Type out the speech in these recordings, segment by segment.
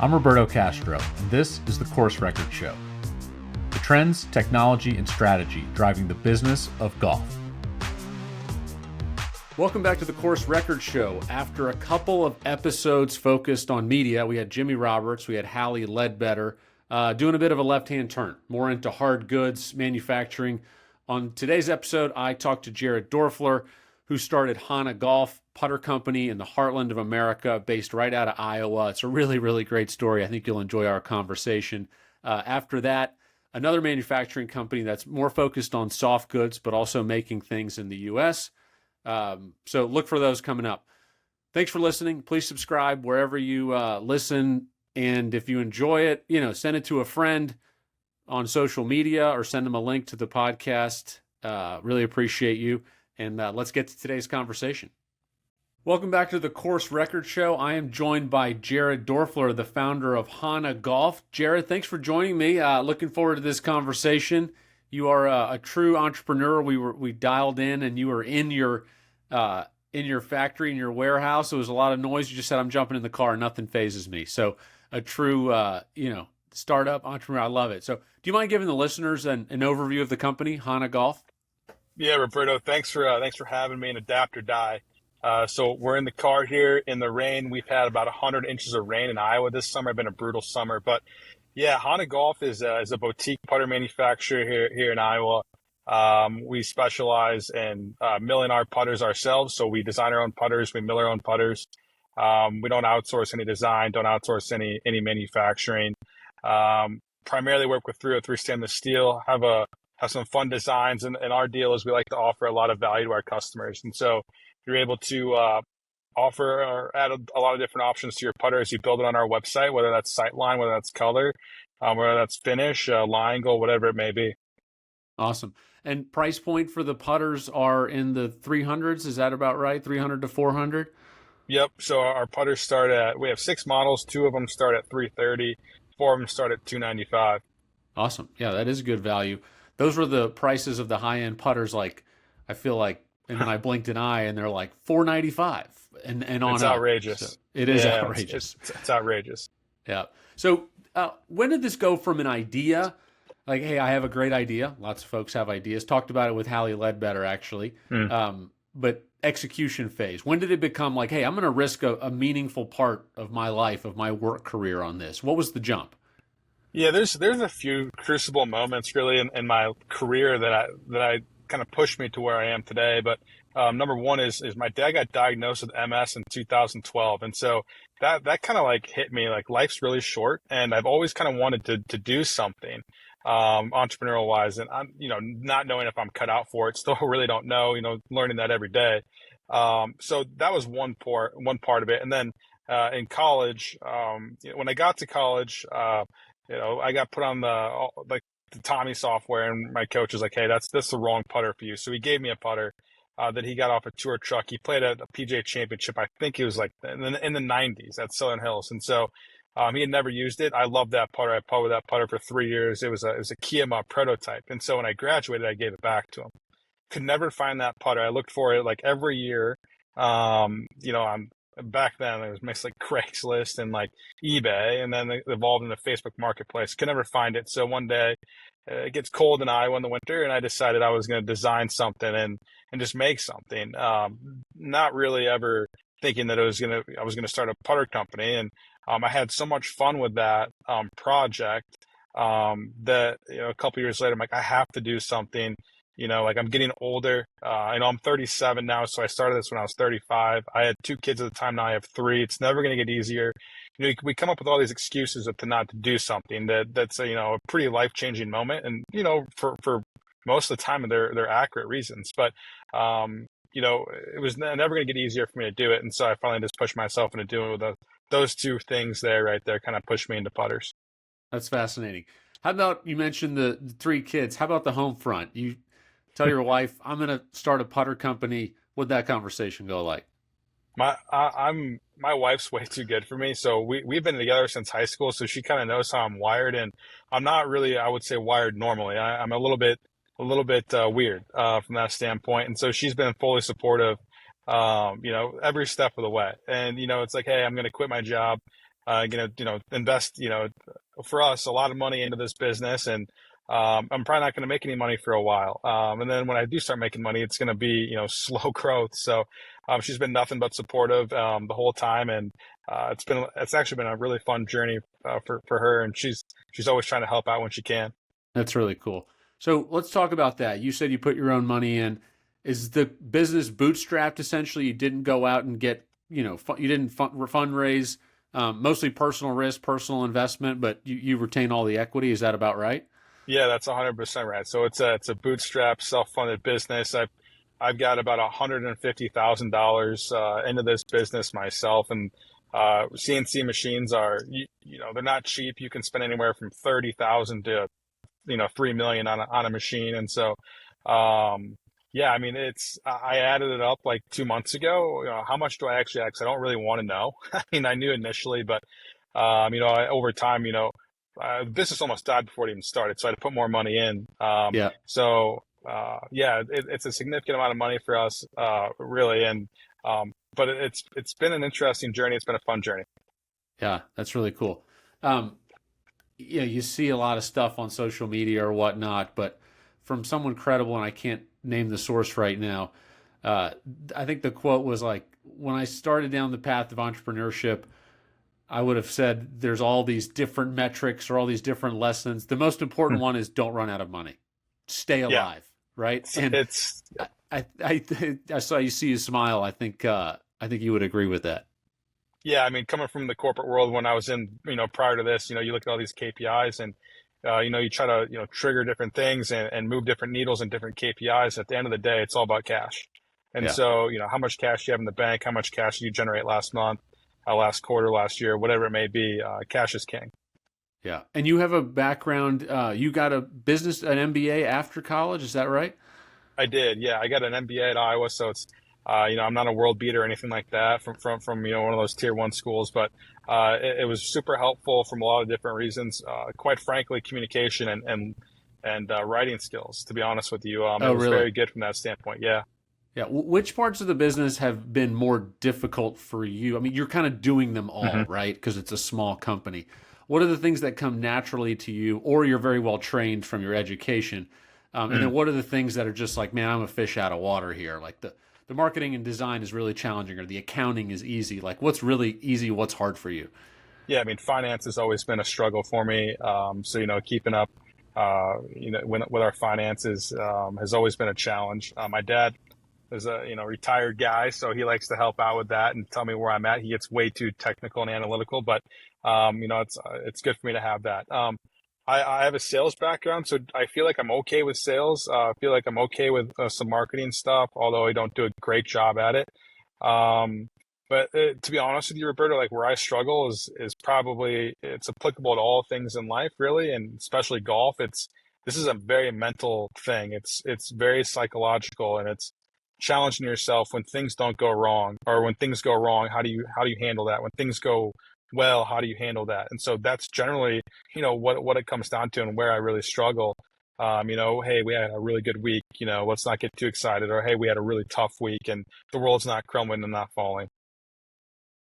I'm Roberto Castro, and this is the Course Record Show. The trends, technology, and strategy driving the business of golf. Welcome back to the Course Record Show. After a couple of episodes focused on media, we had Jimmy Roberts, we had Hallie Ledbetter, doing a bit of a left-hand turn, more into hard goods manufacturing. On today's episode, I talked to Jared Doerfler, who started Hanna Golf Putter Company in the heartland of America, based right out of Iowa. It's a really, really great story. I think you'll enjoy our conversation. After that, another manufacturing company that's more focused on soft goods, but also making things in the U.S. So look for those coming up. Thanks for listening. Please subscribe wherever you listen. And if you enjoy it, send it to a friend on social media or send them a link to the podcast. Really appreciate you. And let's get to today's conversation. Welcome back to the Course Record Show. I am joined by Jared Doerfler, the founder of Hanna Golf. Jared, thanks for joining me. Looking forward to this conversation. You are a true entrepreneur. We dialed in, and you were in your factory, in your warehouse. There was a lot of noise. You just said, "I'm jumping in the car. Nothing phases me." So a true startup entrepreneur. I love it. So do you mind giving the listeners an overview of the company, Hanna Golf? Yeah, Roberto, thanks for having me in Adapt or Die. So we're in the car here in the rain. We've had about 100 inches of rain in Iowa this summer. It's been a brutal summer, but yeah, Hanna Golf is a boutique putter manufacturer here in Iowa. We specialize in milling our putters ourselves. So we design our own putters. We mill our own putters. We don't outsource any design, don't outsource any manufacturing. Primarily work with 303 stainless steel, have some fun designs. And our deal is we like to offer a lot of value to our customers. And so you're able to offer or add a lot of different options to your putter as you build it on our website, whether that's sightline, whether that's color, whether that's finish, line angle, whatever it may be. Awesome. And price point for the putters are in the 300s. Is that about right? 300 to 400? Yep. So our putters we have 6 models. 2 of them start at 330. 4 of them start at 295. Awesome. Yeah, that is good value. Those were the prices of the high-end putters. I feel like, and then I blinked an eye, and they're like $495 and on. It's outrageous. So it is outrageous. It's outrageous. Yeah. So when did this go from an idea, like, hey, I have a great idea. Lots of folks have ideas. Talked about it with Hallie Ledbetter, actually. But execution phase. When did it become like, hey, I'm going to risk a meaningful part of my life, of my work career on this? What was the jump? Yeah, there's a few crucible moments really in my career that I kind of pushed me to where I am today. But number one is my dad got diagnosed with MS in 2012. And so that kind of like hit me, like life's really short. And I've always kind of wanted to do something entrepreneurial wise. And I'm, not knowing if I'm cut out for it, still really don't know, learning that every day. So that was one part of it. And then in college, when I got to college, I got put on the Tommy software, and my coach was like, "Hey, that's the wrong putter for you." So he gave me a putter that he got off a tour truck. He played at a PGA Championship. I think he was like in the 90s at Southern Hills, and so he had never used it. I loved that putter. I putted with that putter for 3 years. It was a Kiyama prototype, and so when I graduated, I gave it back to him. Could never find that putter. I looked for it like every year. Back then it was mostly like Craigslist and like eBay, and then it evolved into Facebook Marketplace. Could never find it. So one day it gets cold in Iowa in the winter, and I decided I was going to design something and just make something. Not really ever thinking that I was going to start a putter company. And I had so much fun with that project that a couple years later I'm like, I have to do something. I'm getting older. I'm 37 now, so I started this when I was 35. I had 2 kids at the time. Now I have 3. It's never going to get easier. We come up with all these excuses to not to do something that's a pretty life-changing moment. And, for most of the time, they're accurate reasons. But, it was never going to get easier for me to do it. And so I finally just pushed myself into doing it. Those 2 things right there kind of pushed me into putters. That's fascinating. How about, you mentioned the 3 kids. How about the home front? You tell your wife, I'm going to start a putter company. What'd that conversation go like? My wife's way too good for me. So we've been together since high school. So she kind of knows how I'm wired, and I'm not really, I would say, wired normally. I'm a little bit weird from that standpoint. And so she's been fully supportive, every step of the way. And, it's like, hey, I'm going to quit my job. invest, for us, a lot of money into this business, and I'm probably not going to make any money for a while. And then when I do start making money, it's going to be, slow growth. So she's been nothing but supportive the whole time, and it's actually been a really fun journey for her, and she's always trying to help out when she can. That's really cool. So let's talk about that. You said you put your own money in. Is the business bootstrapped essentially? You didn't go out and get, you didn't fundraise, mostly personal risk, personal investment, but you retain all the equity. Is that about right? Yeah, that's 100% right. So it's a bootstrap, self-funded business. I've got about $150,000 into this business myself, and CNC machines are they're not cheap. You can spend anywhere from 30,000 to 3 million on a machine, and so yeah, I mean I added it up like 2 months ago. How much do I actually add? 'Cause I don't really want to know. I mean, I knew initially, but over time, the business almost died before it even started, so I had to put more money in. Yeah. Yeah, it's a significant amount of money for us, really, and but it's been an interesting journey. It's been a fun journey. Yeah. That's really cool. Um, you see a lot of stuff on social media or whatnot, but from someone credible, and I can't name the source right now, uh, I think the quote was like, when I started down the path of entrepreneurship, I would have said there's all these different metrics or all these different lessons. The most important one is don't run out of money, stay Yeah, alive, right? it's, And it's I saw you see you smile. I think you would agree with that. yeah. I mean, coming from the corporate world, when I was in, prior to this, you look at all these KPIs, and you try to trigger different things and move different needles and different KPIs. At the end of the day, it's all about cash. And Yeah, so, how much cash you have in the bank, how much cash you generate last month, last quarter, last year, whatever it may be, cash is king. yeah. And you have a background. You got a business, an MBA after college. Is that right? I did, yeah. I got an MBA at Iowa, so it's I'm not a world beater or anything like that from one of those tier one schools, but it was super helpful from a lot of different reasons. Quite frankly, communication and writing skills. To be honest with you, it Oh, was really? very good from that standpoint. Yeah. Yeah. Which parts of the business have been more difficult for you? I mean, you're kind of doing them all, hmm right? Because it's a small company. What are the things that come naturally to you, or you're very well trained from your education? And then what are the things that are just like, man, I'm a fish out of water here? Like the marketing and design is really challenging, or the accounting is easy. Like, what's really easy? What's hard for you? Yeah, I mean, finance has always been a struggle for me. So keeping up, with our finances has always been a challenge. My dad is a retired guy, so he likes to help out with that and tell me where I'm at. He gets way too technical and analytical, but it's good for me to have that. I have a sales background, so I feel like I'm okay with sales. I feel like I'm okay with some marketing stuff, although I don't do a great job at it. Um, but to be honest with you, Roberto, like where I struggle is probably it's applicable to all things in life, really, and especially golf. This is a very mental thing. It's very psychological, and it's challenging yourself when things don't go wrong, or when things go wrong. How do you handle that? When things go well, how do you handle that? And so that's generally what it comes down to, and where I really struggle. Hey, we had a really good week. Let's not get too excited. Or hey, we had a really tough week, and the world's not crumbling and not falling.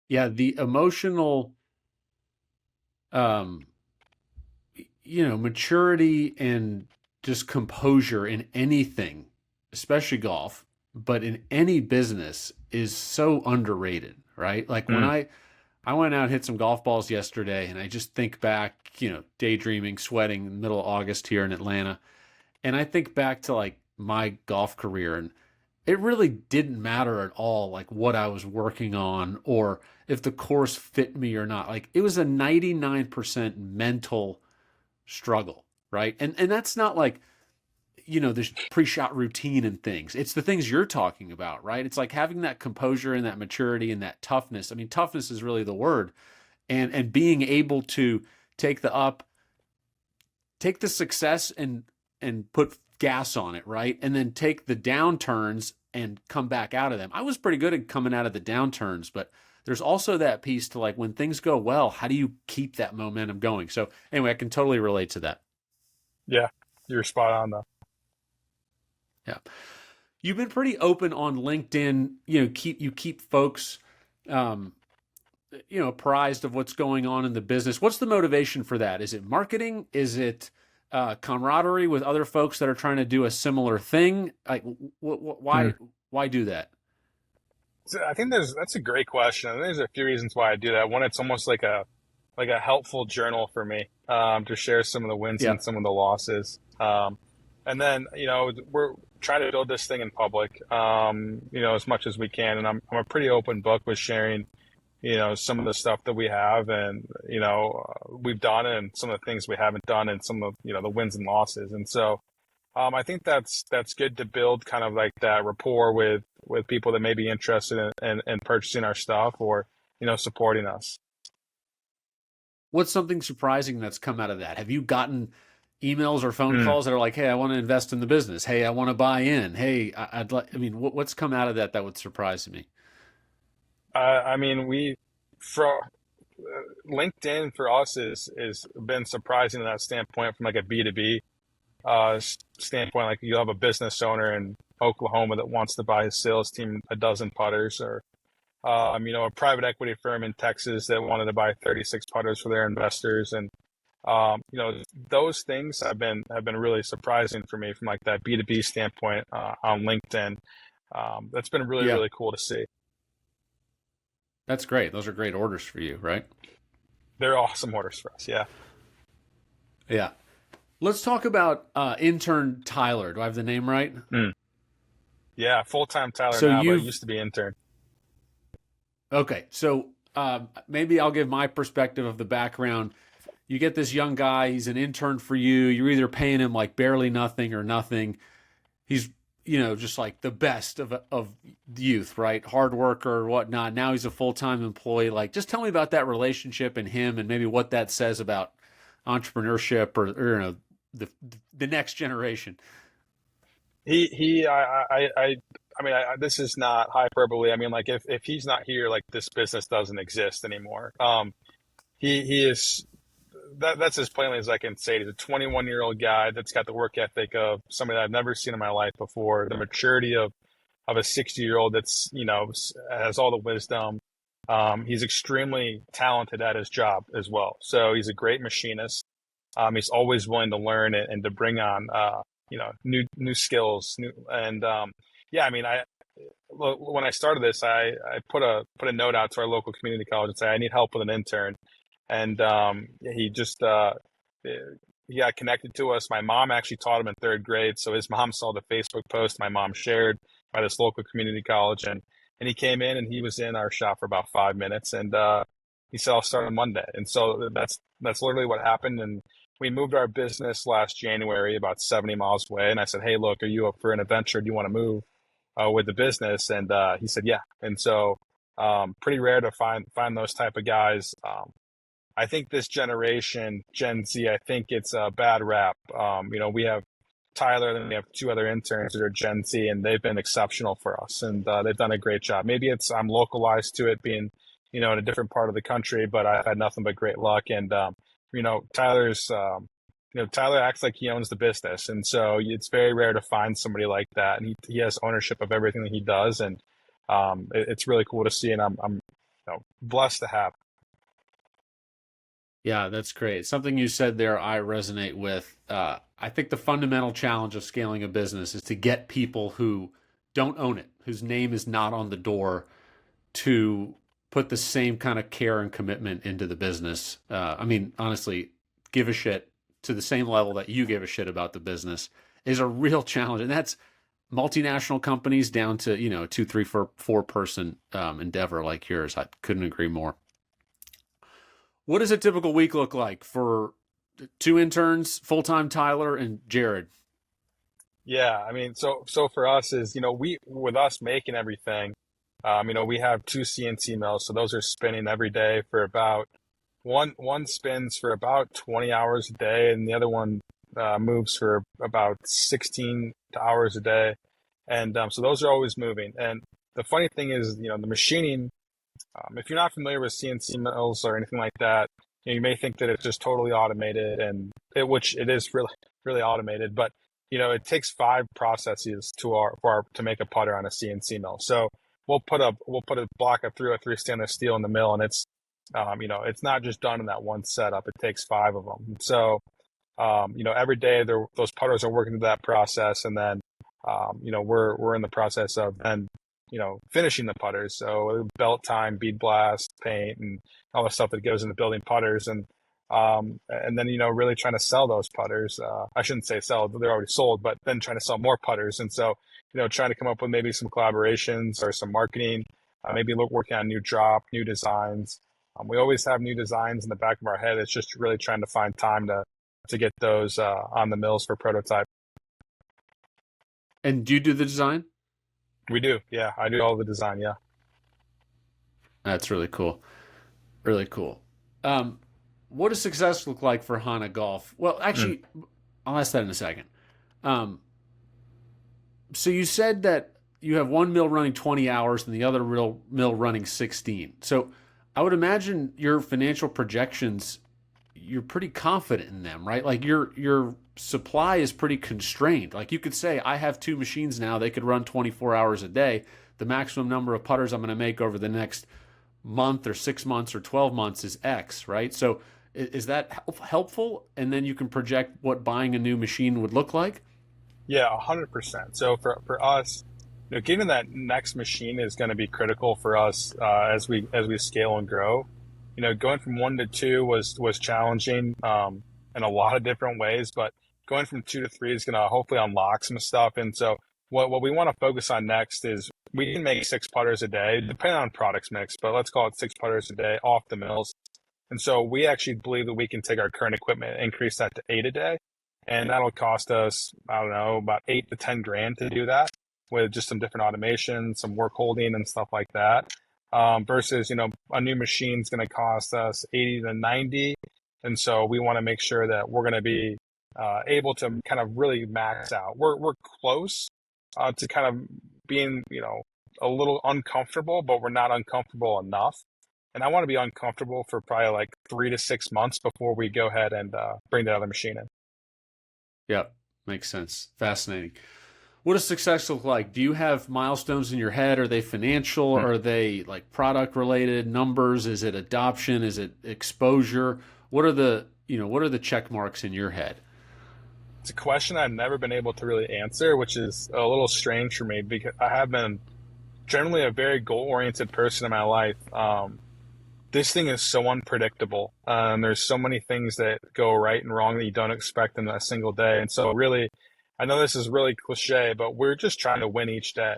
Yeah, the emotional, um, maturity and just composure in anything, especially golf, but in any business is so underrated, right? Like when Mm, I went out and hit some golf balls yesterday, and I just think back, daydreaming, sweating in the middle of August here in Atlanta, and I think back to like my golf career, and it really didn't matter at all like what I was working on or if the course fit me or not. Like it was a 99% mental struggle, right? And that's not like, the pre-shot routine and things. It's the things you're talking about, right? It's like having that composure and that maturity and that toughness. I mean, toughness is really the word. And being able to take the up, take the success and put gas on it, right? And then take the downturns and come back out of them. I was pretty good at coming out of the downturns, but there's also that piece to like when things go well, how do you keep that momentum going? So anyway, I can totally relate to that. yeah, you're spot on though. Yeah. You've been pretty open on LinkedIn, keep folks um apprised of what's going on in the business. What's the motivation for that? Is it marketing? Is it camaraderie with other folks that are trying to do a similar thing? Like, Hmm. why do that? So I think that's a great question. I think there's a few reasons why I do that. One, it's almost like a helpful journal for me, to share some of the wins Yeah. and some of the losses. And then, we're trying to build this thing in public, as much as we can. And I'm a pretty open book with sharing, some of the stuff that we have and, we've done and some of the things we haven't done and some of, the wins and losses. And so, I think that's good to build kind of like that rapport with people that may be interested in purchasing our stuff or, supporting us. What's something surprising that's come out of that? Have you gotten emails or phone Hmm. calls that are like, "Hey, I want to invest in the business. Hey, I want to buy in. Hey, I'd like." I mean, what's come out of that that would surprise me? I mean, for LinkedIn for us is been surprising in that standpoint from like a B2B standpoint. Like you have a business owner in Oklahoma that wants to buy his sales team a dozen putters, or a private equity firm in Texas that wanted to buy 36 putters for their investors, and those things have been really surprising for me from like that B2B standpoint on LinkedIn. That's been really Yeah, really cool to see. that's great. Those are great orders for you, right? They're awesome orders for us. Yeah. Yeah. Let's talk about intern Tyler. Do I have the name right? Mm. Yeah, full-time Tyler So now, but you've used to be intern. okay. So maybe I'll give my perspective of the background. You get this young guy. He's an intern for you. You're either paying him like barely nothing or nothing. He's just like the best of youth, right? Hard worker or whatnot. Now he's a full time employee. Like, just tell me about that relationship and him, and maybe what that says about entrepreneurship or the the next generation. I mean, this is not hyperbole. I mean, like if he's not here, like this business doesn't exist anymore. He is that's as plainly as I can say it. He's a 21-year-old guy that's got the work ethic of somebody that I've never seen in my life before. The maturity of a 60-year-old that's has all the wisdom. He's extremely talented at his job as well. So he's a great machinist. He's always willing to learn and to bring on new skills. Yeah, I mean, when I started this, I put a note out to our local community college and say I need help with an intern, and he just he got connected to us. My mom actually taught him in third grade, so his mom saw the Facebook post my mom shared by this local community college, and he came in and he was in our shop for about 5 minutes, and he said I'll start on Monday, and so that's literally what happened. And we moved our business last January about 70 miles away, and I said, hey, look, are you up for an adventure? Do you want to move with the business? And he said, yeah. And so pretty rare to find those type of guys. I think this generation, Gen Z, I think it's a bad rap. We have Tyler, and we have two other interns that are Gen Z, and they've been exceptional for us, and they've done a great job. Maybe I'm localized to it being, in a different part of the country, but I've had nothing but great luck. And Tyler's, Tyler acts like he owns the business, and so it's very rare to find somebody like that, and he has ownership of everything that he does, and it's really cool to see, and I'm blessed to have. Yeah, that's great. Something you said there, I resonate with. I think the fundamental challenge of scaling a business is to get people who don't own it, whose name is not on the door, to put the same kind of care and commitment into the business. I mean, honestly, give a shit to the same level that you give a shit about the business is a real challenge. And that's multinational companies down to, two, three, four person endeavor like yours. I couldn't agree more. What does a typical week look like for two interns, full time Tyler and Jared? Yeah, I mean, so for us is, we with us making everything, we have two CNC mills, so those are spinning every day for about one spins for about 20 hours a day, and the other one moves for about 16 hours a day, and so those are always moving. And the funny thing is, the machining. If you're not familiar with CNC mills or anything like that, you may think that it's just totally automated, and which it is really, really automated. But it takes five processes to make a putter on a CNC mill. So we'll put a block of 303 stainless steel in the mill, and it's It's not just done in that one setup. It takes 5 of them. So, every day those putters are working through that process, and then, we're in the process of then, finishing the putters. So belt time, bead blast, paint, and all the stuff that goes into building putters, and then really trying to sell those putters. I shouldn't say sell; they're already sold, but then trying to sell more putters, and so trying to come up with maybe some collaborations or some marketing, maybe working on new new designs. We always have new designs in the back of our head. It's just really trying to find time to get those on the mills for prototype. And do you do the design? We do, yeah. I do all the design, yeah. That's really cool. Really cool. What does success look like for Hanna Golf? Well, actually, I'll ask that in a second. So you said that you have one mill running 20 hours and the other mill running 16. So I would imagine your financial projections, you're pretty confident in them, right? Like your supply is pretty constrained. Like you could say, I have 2 machines now. They could run 24 hours a day. The maximum number of putters I'm going to make over the next month or 6 months or 12 months is X, right? So is that helpful? And then you can project what buying a new machine would look like? Yeah, 100%. So for us, getting that next machine is going to be critical for us as we scale and grow. Going from 1 to 2 was challenging in a lot of different ways, but going from 2 to 3 is going to hopefully unlock some stuff. And so what we want to focus on next is we can make 6 putters a day, depending on products mix, but let's call it 6 putters a day off the mills. And so we actually believe that we can take our current equipment and increase that to 8 a day. And that'll cost us, I don't know, about 8 to 10 grand to do that with just some different automation, some work holding and stuff like that. Versus, a new machine's going to cost us 80 to 90. And so we want to make sure that we're going to be able to kind of really max out. We're close to kind of being, a little uncomfortable, but we're not uncomfortable enough. And I want to be uncomfortable for probably like 3 to 6 months before we go ahead and bring the other machine in. Yep, makes sense. Fascinating. What does success look like? Do you have milestones in your head? Are they financial? Are they like product related numbers? Is it adoption? Is it exposure? What are the check marks in your head? It's a question I've never been able to really answer, which is a little strange for me because I have been generally a very goal-oriented person in my life. This thing is so unpredictable. There's so many things that go right and wrong that you don't expect in a single day. And so really, I know this is really cliche, but we're just trying to win each day.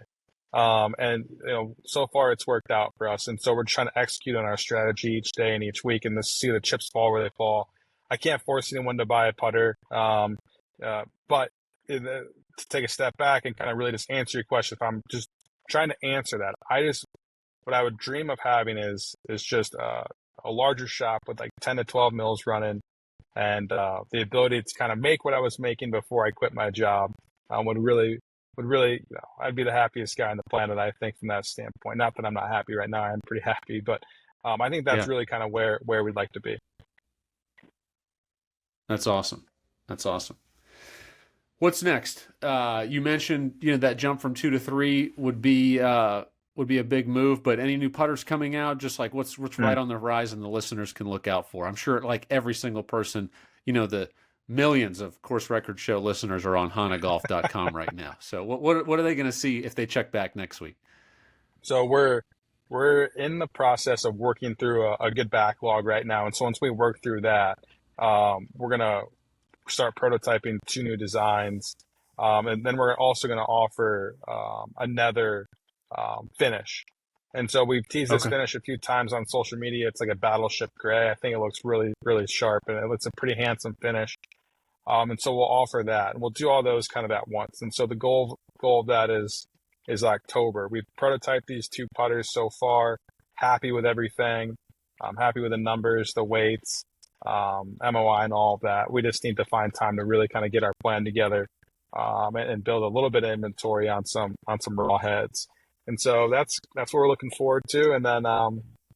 So far it's worked out for us. And so we're trying to execute on our strategy each day and each week and to see the chips fall where they fall. I can't force anyone to buy a putter. But to take a step back and kind of really just answer your question, if I'm just trying to answer that, what I would dream of having is just a larger shop with like 10 to 12 mills running and the ability to kind of make what I was making before I quit my job would really, I'd be the happiest guy on the planet, I think, from that standpoint. Not that I'm not happy right now. I'm pretty happy, but I think that's really kind of where we'd like to be. That's awesome. That's awesome. What's next? You mentioned, that jump from 2 to 3 would be a big move, but any new putters coming out, just like what's right on the horizon the listeners can look out for? I'm sure like every single person, the millions of Course Record Show listeners are on hannagolf.com right now. So what are they going to see if they check back next week? So we're in the process of working through a good backlog right now. And so once we work through that, we're going to start prototyping 2 new designs. And then we're also going to offer another finish. And so we've teased this finish a few times on social media. It's like a battleship gray. I think it looks really, really sharp and it's a pretty handsome finish. And so we'll offer that and we'll do all those kind of at once. And so the goal of that is October. We've prototyped these 2 putters so far, happy with everything. I'm happy with the numbers, the weights, MOI and all of that. We just need to find time to really kind of get our plan together and build a little bit of inventory on some raw heads. And so that's what we're looking forward to. And then,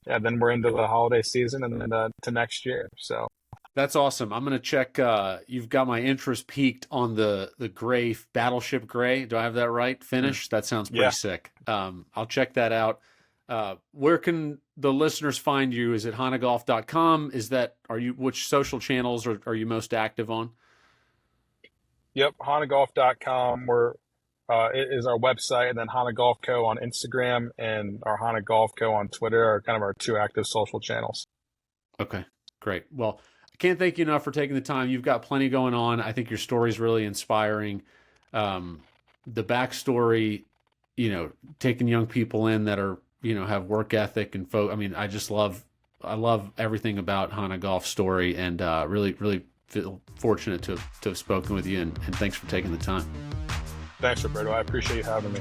then we're into the holiday season and then to next year. So that's awesome. I'm going to check. You've got my interest peaked on the gray battleship gray. Do I have that right? Finish. That sounds pretty sick. I'll check that out. Where can the listeners find you? Is it hannagolf.com? Which social channels are you most active on? Yep, hannagolf.com. It is our website, and then Hanna Golf Co. on Instagram and our Hanna Golf Co. on Twitter are kind of our two active social channels. Okay, great. Well, I can't thank you enough for taking the time. You've got plenty going on. I think your story is really inspiring. The backstory, taking young people in that are, have work ethic and I love everything about Hanna Golf's story, and really, really feel fortunate to have spoken with you, and thanks for taking the time. Thanks, Roberto. I appreciate you having me.